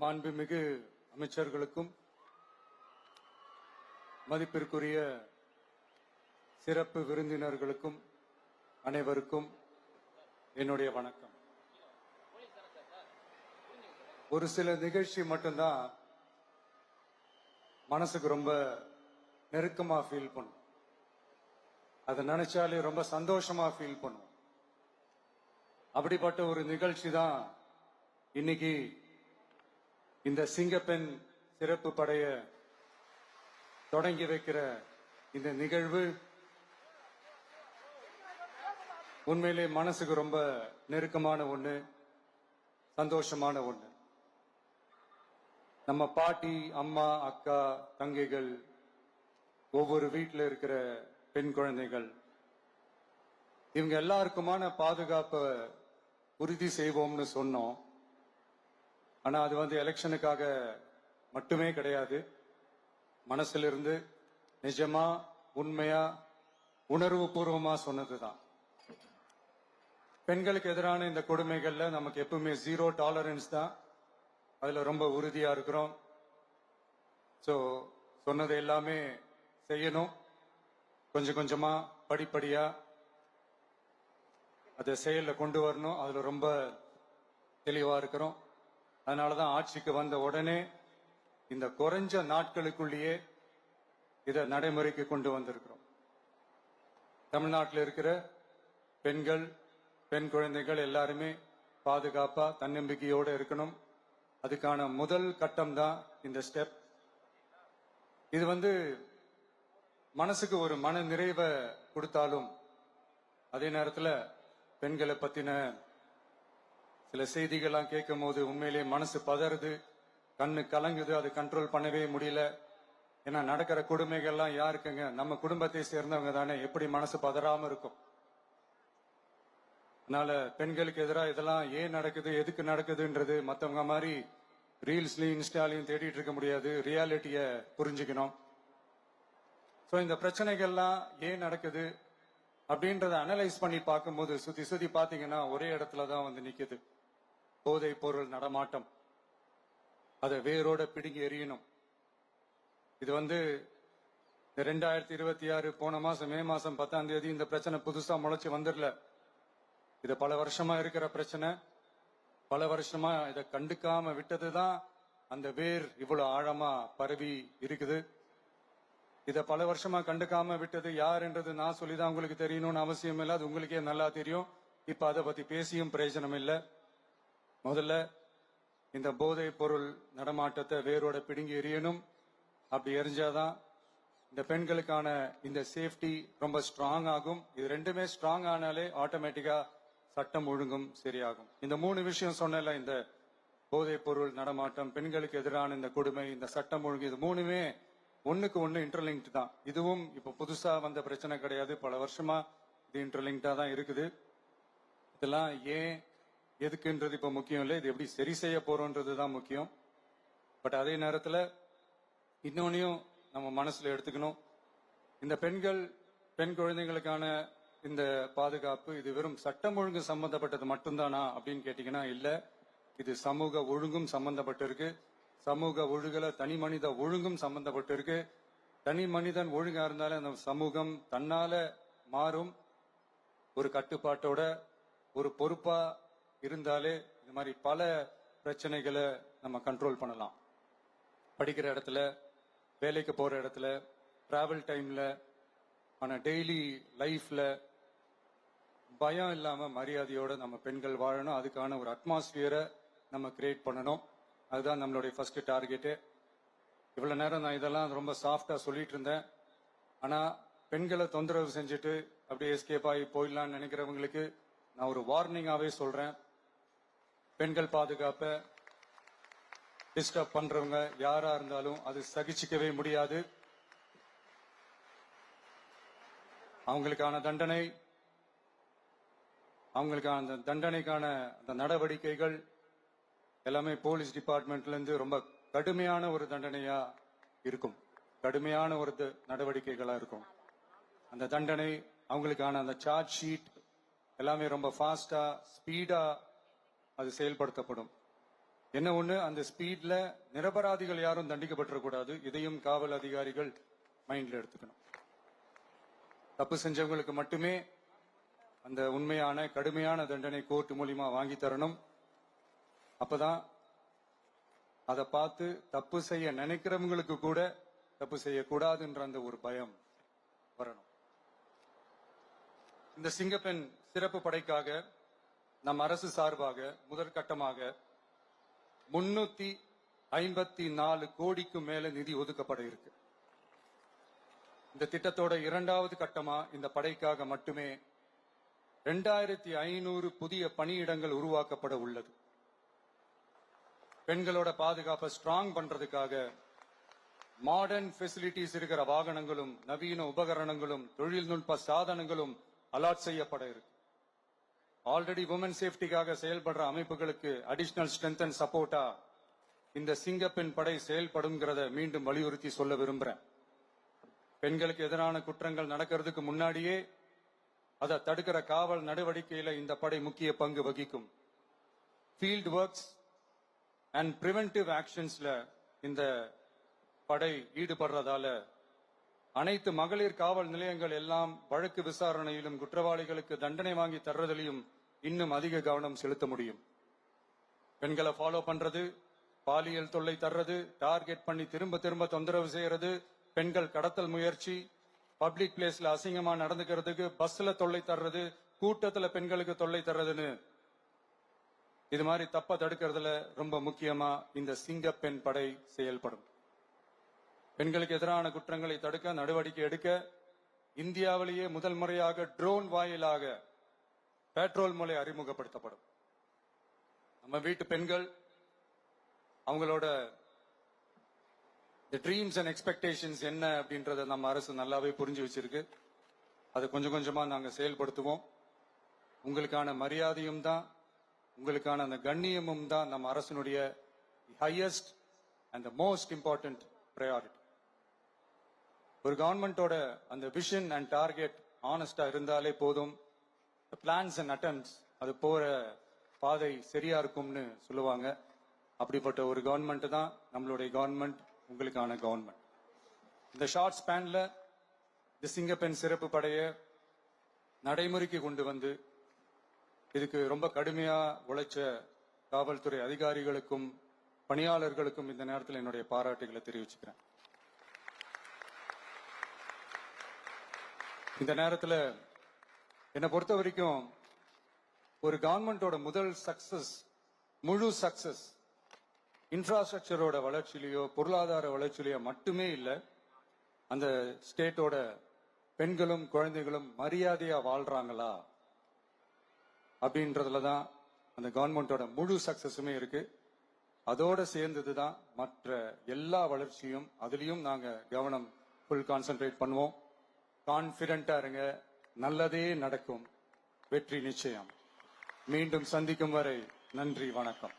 மாண்புமிகு அமைச்சர்களுக்கும் மதிப்பிற்குரிய சிறப்பு விருந்தினர்களுக்கும் அனைவருக்கும் என்னுடைய வணக்கம். ஒரு சில நிகழ்ச்சி மட்டும்தான் மனசுக்கு ரொம்ப நெருக்கமா ஃபீல் பண்ணும். அதை நினைச்சாலே ரொம்ப சந்தோஷமா ஃபீல் பண்ணும். அப்படிப்பட்ட ஒரு நிகழ்ச்சி தான் இன்னைக்கு இந்த சிங்கப்பெண் சிறப்பு படைய தொடங்கி வைக்கிற இந்த நிகழ்வு. உண்மையிலே மனசுக்கு ரொம்ப நெருக்கமான ஒண்ணு, சந்தோஷமான ஒண்ணு. நம்ம பாட்டி, அம்மா, அக்கா, தங்கைகள், ஒவ்வொரு வீட்டில் இருக்கிற பெண் குழந்தைகள், இவங்க எல்லாருக்குமான பாதுகாப்பை உறுதி செய்வோம்னு சொன்னோம். ஆனா அது எலெக்ஷனுக்காக மட்டுமே கிடையாது. மனசுல இருந்து நிஜமா, உண்மையா, உணர்வு பூர்வமா சொன்னதுதான். பெண்களுக்கு எதிரான இந்த கொடுமைகள்ல நமக்கு எப்பவுமே 0 டாலரன்ஸ் தான். அதுல ரொம்ப உறுதியா இருக்கிறோம். சோ சொன்னது எல்லாமே செய்யணும். கொஞ்சம் கொஞ்சமா, படிப்படியா அதை செயல்ல கொண்டு வரணும். அதுல ரொம்ப தெளிவா இருக்கிறோம். அதனாலதான் ஆட்சிக்கு வந்த உடனே இந்த குறைஞ்ச நாட்களுக்குள்ளேயே இதை நடைமுறைக்கு கொண்டு வந்திருக்கிறோம். தமிழ்நாட்டில் இருக்கிற பெண்கள், பெண் குழந்தைகள் எல்லாருமே பாதுகாப்பா, தன்னம்பிக்கையோடு இருக்கணும். அதுக்கான முதல் கட்டம் தான் இந்த ஸ்டெப். இது மனசுக்கு ஒரு மன நிறைவை கொடுத்தாலும், அதே நேரத்தில் பெண்களை பத்தின சில செய்திகள்லாம் கேட்கும் போது உண்மையிலேயே மனசு பதறுது, கண்ணு கலங்குது. அது கண்ட்ரோல் பண்ணவே முடியல. ஏன்னா நடக்கிற கொடுமைகள்லாம் யாருக்குங்க? நம்ம குடும்பத்தை சேர்ந்தவங்க தானே. எப்படி மனசு பதறாம இருக்கும்? அதனால பெண்களுக்கு எதிராக இதெல்லாம் ஏன் நடக்குது, எதுக்கு நடக்குதுன்றது மற்றவங்க மாதிரி ரீல்ஸ்லயும் இன்ஸ்டாலையும் தேடிட்டு இருக்க முடியாது. ரியாலிட்டிய புரிஞ்சுக்கணும். சோ இந்த பிரச்சனைகள்லாம் ஏன் நடக்குது அப்படின்றத அனலைஸ் பண்ணி பார்க்கும்போது சுத்தி சுத்தி பாத்தீங்கன்னா ஒரே இடத்துல தான் நிக்குது. போதை பொருள் நடமாட்டம். அதை வேரோட பிடுங்கி எறியணும். இது 2026 போன மாசம் மே மாசம் 10ஆம் தேதி இந்த பிரச்சனை புதுசா முளைச்சு வந்துடல. இது பல வருஷமா இருக்கிற பிரச்சனை. பல வருஷமா இதை கண்டுக்காம விட்டதுதான் அந்த வேர் இவ்வளவு ஆழமா பரவி இருக்குது. இத பல வருஷமா கண்டுக்காம விட்டது யார் என்றது நான் சொல்லிதான் உங்களுக்கு தெரியணும்னு அவசியம் இல்லை. அது உங்களுக்கே நல்லா தெரியும். இப்ப அதை பத்தி பேசியும் பிரயோஜனம் இல்லை. முதல்ல இந்த போதை பொருள் நடமாட்டத்தை வேரோட பிடுங்கி எறியணும். அப்படி எரிஞ்சாதான் இந்த பெண்களுக்கான இந்த சேஃப்டி ரொம்ப ஸ்ட்ராங் ஆகும். இது ரெண்டுமே ஸ்ட்ராங் ஆனாலே ஆட்டோமேட்டிக்கா சட்டம் ஒழுங்கும் சரியாகும். இந்த 3 விஷயம் சொன்னல, இந்த போதை பொருள் நடமாட்டம், பெண்களுக்கு எதிரான இந்த கொடுமை, இந்த சட்டம் ஒழுங்கு, இது 3மே ஒண்ணுக்கு ஒண்ணு இன்டர்லிங்க் தான். இதுவும் இப்ப புதுசா வந்த பிரச்சனை கிடையாது. பல வருஷமா இது இன்டர்லிங்க்டா தான் இருக்குது. இதெல்லாம் ஏன், எதுக்குன்றது இப்ப முக்கியம் இல்லை. இது எப்படி சரி செய்ய போறோம்ன்றது தான் முக்கியம். பட் அதே நேரத்தில் இன்னொன்னையும் நம்ம மனசுல எடுத்துக்கணும். இந்த பெண் குழந்தைங்களுக்கான இந்த பாதுகாப்பு இது வெறும் சட்டம் ஒழுங்கு சம்பந்தப்பட்டது மட்டும்தானா அப்படின்னு கேட்டீங்கன்னா இல்ல. இது சமூக ஒழுங்கும் சம்பந்தப்பட்டிருக்கு. சமூக ஒழுகல தனி மனித ஒழுங்கும் சம்பந்தப்பட்டிருக்கு. தனி மனிதன் ஒழுங்கா இருந்தாலே அந்த சமூகம் தன்னால மாறும். ஒரு கட்டுப்பாட்டோட, ஒரு பொறுப்பா இருந்தாலே இந்த மாதிரி பல பிரச்சனைகளை நம்ம கண்ட்ரோல் பண்ணலாம். படிக்கிற இடத்துல, வேலைக்கு போற இடத்துல, டிராவல் டைம்ல, ஆனா டெய்லி லைஃப்ல பயம் இல்லாம மரியாதையோட நம்ம பெண்கள் வாழணும். அதுக்கான ஒரு அட்மாஸ்பியரை நம்ம கிரியேட் பண்ணணும். அதுதான் நம்மளுடைய ஃபர்ஸ்ட் டார்கெட்டு. இவ்வளவு நேரம் நான் இதெல்லாம் ரொம்ப சாஃப்டா சொல்லிட்டு இருந்தேன். ஆனா பெண்களை தொந்தரவு செஞ்சுட்டு அப்படியே எஸ்கேப் ஆகி போயிடலாம்னு நினைக்கிறவங்களுக்கு நான் ஒரு வார்னிங்காவே சொல்றேன். பெண்கள் பாதுகாப்பை டிஸ்டர்ப் பண்றவங்க யாரா இருந்தாலும் அது சகிச்சுக்கவே முடியாது. அவங்களுக்கான தண்டனைக்கான அந்த நடவடிக்கைகள் எல்லாமே போலீஸ் டிபார்ட்மெண்ட்ல இருந்து ரொம்ப கடுமையான ஒரு தண்டனையா இருக்கும். கடுமையான ஒரு நடவடிக்கைகளா இருக்கும். அந்த தண்டனை, அவங்களுக்கான அந்த சார்ஜ் ஷீட் எல்லாமே ரொம்ப ஃபாஸ்டா, ஸ்பீடா அது செயல்படுத்தப்படும். என்ன ஒண்ணு, அந்த ஸ்பீட்ல நிரபராதிகள் யாரும் தண்டிக்கப்பட்டிருக்கூடாது. இதையும் காவல் அதிகாரிகள் மைண்ட்ல எடுத்துக்கணும். தப்பு செஞ்சவங்களுக்கு மட்டுமே அந்த உண்மையான கடுமையான தண்டனை கோர்ட் மூலியமா வாங்கி தரணும். அப்பதான் அதை பார்த்து தப்பு செய்ய நினைக்கிறவங்களுக்கு கூட தப்பு செய்யக்கூடாதுன்ற அந்த ஒரு பயம் வரணும். இந்த சிங்கப்பெண் சிறப்பு படைக்காக நம் அரசு சார்பாக முதற்கட்டமாக 354 கோடிக்கு மேல நிதி ஒதுக்கப்பட இருக்கு. இந்த திட்டத்தோட இரண்டாவது கட்டமா இந்த படைக்காக மட்டுமே 2500 புதிய பணியிடங்கள் உருவாக்கப்பட உள்ளது. பெண்களோட பாதுகாப்பை ஸ்ட்ராங் பண்றதுக்காக மாடர்ன் ஃபெசிலிட்டிஸ் இருக்கிற வாகனங்களும் நவீன உபகரணங்களும் தொழில்நுட்ப சாதனங்களும் அலாட் செய்யப்பட இருக்கு. ஆல்ரெடி உமன் சேஃப்டிக்காக செயல்படுற அமைப்புகளுக்கு அடிஷனல் ஸ்ட்ரென்த் அண்ட் சப்போர்ட்டா இந்த சிங்கப்பெண் படை செயல்படுங்கிறத மீண்டும் வலியுறுத்தி சொல்ல விரும்புறேன். பெண்களுக்கு எதிரான குற்றங்கள் நடக்கிறதுக்கு முன்னாடியே அதை தடுக்கிற காவல் நடவடிக்கையில இந்த படை முக்கிய பங்கு வகிக்கும். ஃபீல்ட் ஒர்க்ஸ் அண்ட் பிரிவென்டிவ் ஆக்ஷன்ஸ்ல இந்த படை ஈடுபடுறதால அனைத்து மகளிர் காவல் நிலையங்கள் எல்லாம் வழக்கு விசாரணையிலும் குற்றவாளிகளுக்கு தண்டனை வாங்கி தர்றதிலையும் இன்னும் அதிக கவனம் செலுத்த முடியும். பெண்களை ஃபாலோ பண்றது, பாலியல் தொல்லை தர்றது, டார்கெட் பண்ணி திரும்ப திரும்ப தொந்தரவு செய்யறது, பெண்கள் கடத்தல் முயற்சி, பப்ளிக் பிளேஸ்ல அசிங்கமா நடந்துக்கிறதுக்கு பஸ்ல தொல்லை தர்றது, கூட்டத்துல பெண்களுக்கு தொல்லை தர்றதுன்னு இது மாதிரி தப்ப தடுக்கிறதுல ரொம்ப முக்கியமா இந்த சிங்கப்பெண் படை செயல்படும். பெண்களுக்கு எதிரான குற்றங்களை தடுக்க நடவடிக்கை எடுக்க இந்தியாவிலேயே முதல் முறையாக ட்ரோன் வாயிலாக பெட்ரோல் மூலை அறிமுகப்படுத்தப்படும். நம்ம வீட்டு பெண்கள் அவங்களோட ட்ரீம்ஸ் அண்ட் எக்ஸ்பெக்டேஷன்ஸ் என்ன அப்படின்றத நம்ம அரசு நல்லாவே புரிஞ்சு வச்சிருக்கு. அதை கொஞ்சம் கொஞ்சமா நாங்க செயல்படுத்துவோம். உங்களுக்கான மரியாதையும் தான், உங்களுக்கான அந்த கண்ணியமும் தான் நம்ம அரசினுடைய highest and most important priority. ஒரு கவர்மெண்டோட அந்த விஷன் அண்ட் டார்கெட் ஆனஸ்டா இருந்தாலே போதும். பிளான்ஸ் அண்ட் அட்டெம்ப்ட்ஸ் அது போற பாதை சரியா இருக்கும்னு சொல்லுவாங்க. அப்படிப்பட்ட ஒரு கவர்மெண்ட் தான் நம்மளுடைய கவர்மெண்ட், உங்களுக்கான கவர்மெண்ட். இந்த ஷார்ட் ஸ்பேன்ல இந்த சிங்கப்பெண் சிறப்பு படையை நடைமுறைக்கு கொண்டு வந்து இதுக்கு ரொம்ப கடுமையா உழைச்ச காவல்துறை அதிகாரிகளுக்கும் பணியாளர்களுக்கும் இந்த நேரத்தில் என்னுடைய பாராட்டுகளை தெரிவிச்சுக்கிறேன். இந்த நேரத்தில் என்னை பொறுத்த வரைக்கும் ஒரு கவர்மெண்டோட முதல் சக்சஸ், முழு சக்சஸ் இன்ஃப்ராஸ்ட்ரக்சரோட வளர்ச்சியிலையோ பொருளாதார வளர்ச்சியிலையோ மட்டுமே இல்லை, அந்த ஸ்டேட்டோட பெண்களும் குழந்தைகளும் மரியாதையா வாழ்றாங்களா அப்படின்றதுல தான் அந்த கவர்மெண்டோட முழு சக்சஸுமே இருக்கு. அதோட சேர்ந்ததுதான் மற்ற எல்லா வளர்ச்சியும். அதுலயும் நாங்க கவனம் ஃபுல் கான்சென்ட்ரேட் பண்ணுவோம். கான்பிடென்டா இருங்க, நல்லதே நடக்கும், வெற்றி நிச்சயம். மீண்டும் சந்திக்கும் வரை நன்றி, வணக்கம்.